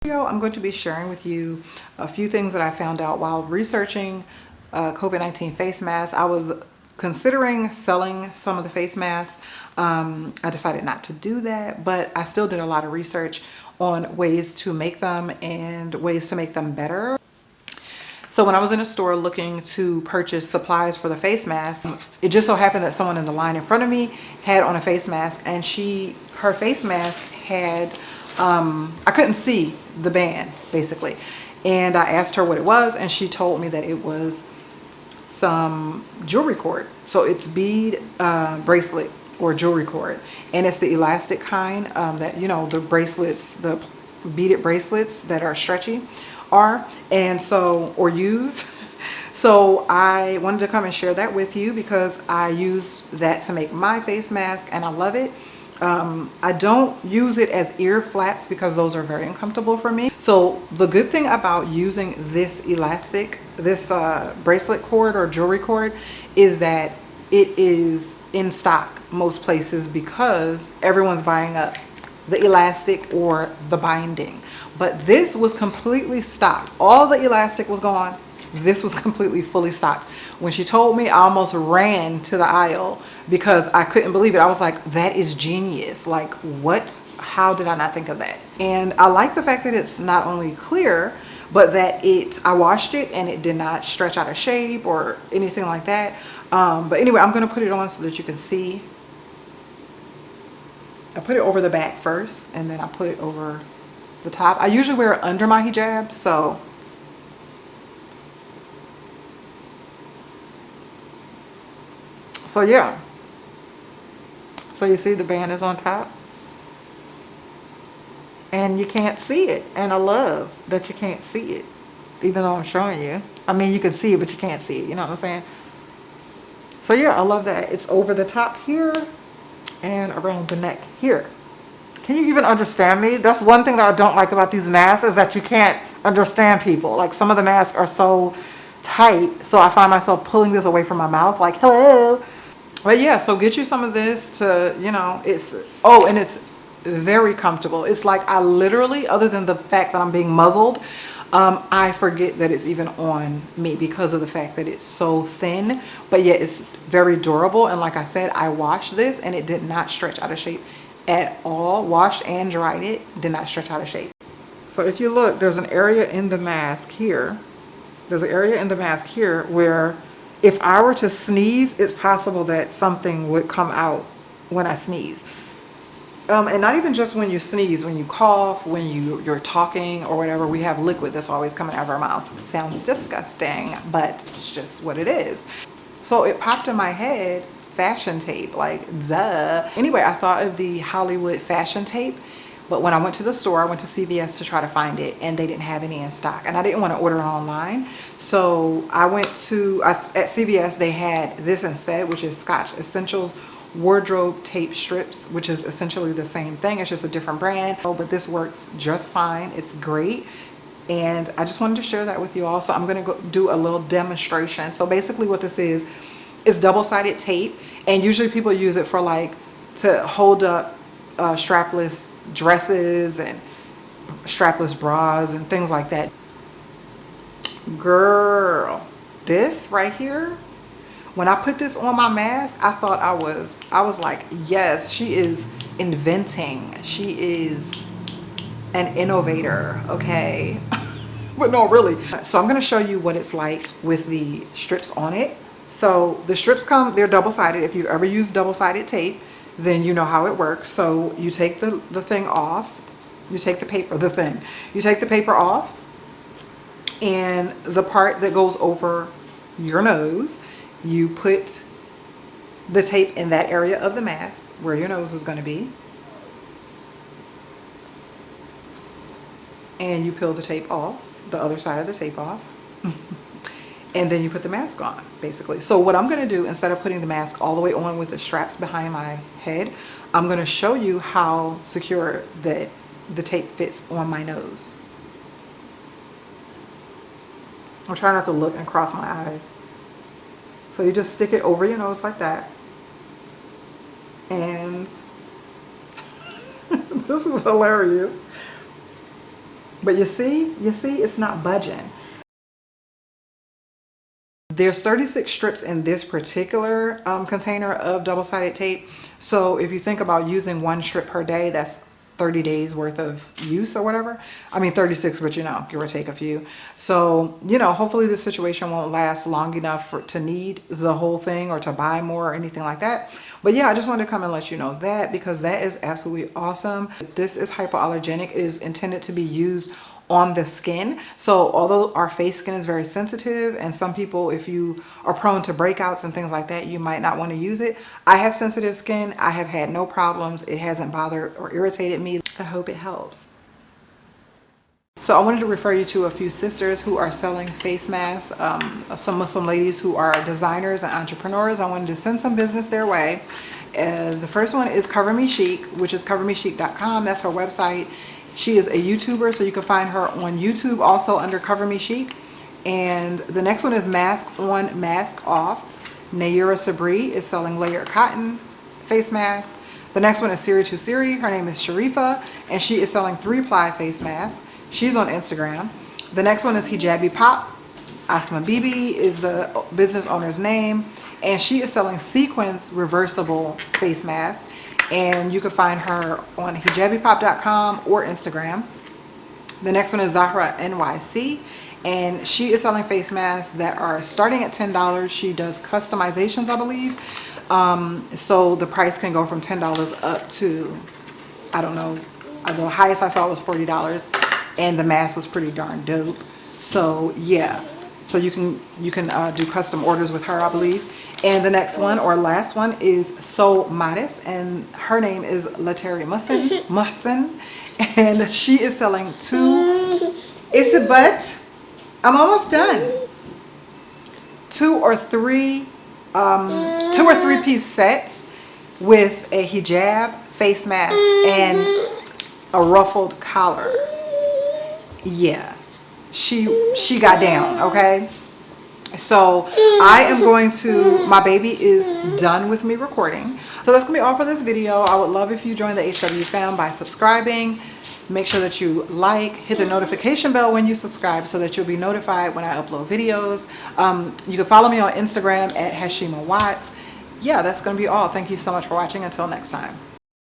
I'm going to be sharing with you a few things that I found out while researching COVID-19 face masks. I was considering selling some of the face masks. I decided not to do that, but I still did a lot of research on ways to make them and ways to make them better. So when I was in a store looking to purchase supplies for the face mask, it just so happened that someone in the line in front of me had on a face mask, and her face mask had, I couldn't see the band basically. And I asked her what it was, and she told me that it was some jewelry cord. So it's bead bracelet or jewelry cord, and it's the elastic kind that, you know, the bracelets, the beaded bracelets that are stretchy are, and so, or use. So I wanted to come and share that with you because I used that to make my face mask and I love it. I don't use it as ear flaps because those are very uncomfortable for me. So the good thing about using this elastic, this bracelet cord or jewelry cord, is that it is in stock most places because everyone's buying up the elastic or the binding. But this was completely stocked. All the elastic was gone. This was completely fully stocked. When she told me, I almost ran to the aisle because I couldn't believe it. I was like, that is genius. Like, what? How did I not think of that? And I like the fact that it's not only clear, but that I washed it and it did not stretch out of shape or anything like that. But anyway, I'm going to put it on so that you can see. I put it over the back first, and then I put it over the top. I usually wear it under my hijab, so yeah. So you see the band is on top, and you can't see it, and I love that you can't see it, even though I'm showing you. I mean, you can see it, but you can't see it, you know what I'm saying? So yeah, I love that. It's over the top here and around the neck here. Can you even understand me? That's one thing that I don't like about these masks, is that you can't understand people. Like, some of the masks are so tight, so I find myself pulling this away from my mouth like, hello. But yeah, so get you some of this to, you know, and it's very comfortable. It's like I literally, other than the fact that I'm being muzzled, I forget that it's even on me because of the fact that it's so thin, but yet it's very durable. And like I said, I washed this and it did not stretch out of shape at all. Washed and dried it, did not stretch out of shape. So if you look, there's an area in the mask here. There's an area in the mask here where if I were to sneeze, it's possible that something would come out when I sneeze. And not even just when you sneeze, when you cough, when you're talking or whatever, we have liquid that's always coming out of our mouths. It sounds disgusting, but it's just what it is. So it popped in my head, fashion tape, like, duh. Anyway, I thought of the Hollywood fashion tape, but when I went to the store, I went to CVS to try to find it, and they didn't have any in stock, and I didn't want to order it online. So I went at CVS, they had this instead, which is Scotch Essentials wardrobe tape strips, which is essentially the same thing. It's just a different brand, but this works just fine. It's great. And I just wanted to share that with you all. So I'm going to go do a little demonstration. So basically what this is double-sided tape, and usually people use it for, like, to hold up strapless dresses and strapless bras and things like that. Girl, this right here, when I put this on my mask, I thought I was like, yes, she is inventing. She is an innovator, okay? But no, really. So I'm gonna show you what it's like with the strips on it. So the strips they're double-sided. If you've ever used double-sided tape, then you know how it works. So you take the thing off, you take the paper, you take the paper off, and the part that goes over your nose, you put the tape in that area of the mask where your nose is going to be, and you peel the tape off, the other side of the tape off, and then you put the mask on, basically. So what I'm going to do, instead of putting the mask all the way on with the straps behind my head, I'm going to show you how secure that the tape fits on my nose. I'm trying not to look and cross my eyes. So you just stick it over your nose like that. And this is hilarious. But you see, it's not budging. There's 36 strips in this particular container of double-sided tape. So if you think about using one strip per day, that's 30 days worth of use or whatever. I mean 36, but you know, give or take a few. So, you know, hopefully this situation won't last long enough to need the whole thing or to buy more or anything like that. But yeah, I just wanted to come and let you know that, because that is absolutely awesome. This is hypoallergenic. It is intended to be used on the skin. So although our face skin is very sensitive, and some people, if you are prone to breakouts and things like that, you might not want to use it. I have sensitive skin. I have had no problems. It hasn't bothered or irritated me. I hope it helps. So I wanted to refer you to a few sisters who are selling face masks, some Muslim ladies who are designers and entrepreneurs. I wanted to send some business their way. The first one is Cover Me Chic, which is covermechic.com. That's her website. She is a YouTuber, so you can find her on YouTube also under Cover Me Chic. And the next one is Mask On, Mask Off. Nayira Sabri is selling layered cotton face mask. The next one is Siri to Siri. Her name is Sharifa, and she is selling 3-ply face masks. She's on Instagram. The next one is Hijabi Pop. Asma Bibi is the business owner's name, and she is selling sequence reversible face masks. And you can find her on hijabipop.com or Instagram. The next one is Zahra NYC, and she is selling face masks that are starting at $10. She does customizations, I believe. So the price can go from $10 up to, I don't know, the highest I saw was $40, and the mask was pretty darn dope. So yeah, so you can do custom orders with her, I believe. And the next one, or last one, is So Modest, and her name is Lateri Mussin, and she is selling I'm almost done. Two or three piece sets with a hijab, face mask, and a ruffled collar. Yeah, she got down, okay? So I am going to, my baby is done with me recording. So that's gonna be all for this video. I would love if you join the HW fam by subscribing. Make sure that you like, hit the notification bell when you subscribe so that you'll be notified when I upload videos. You can follow me on Instagram at Hashima Watts. Yeah, that's gonna be all. Thank you so much for watching. Until next time.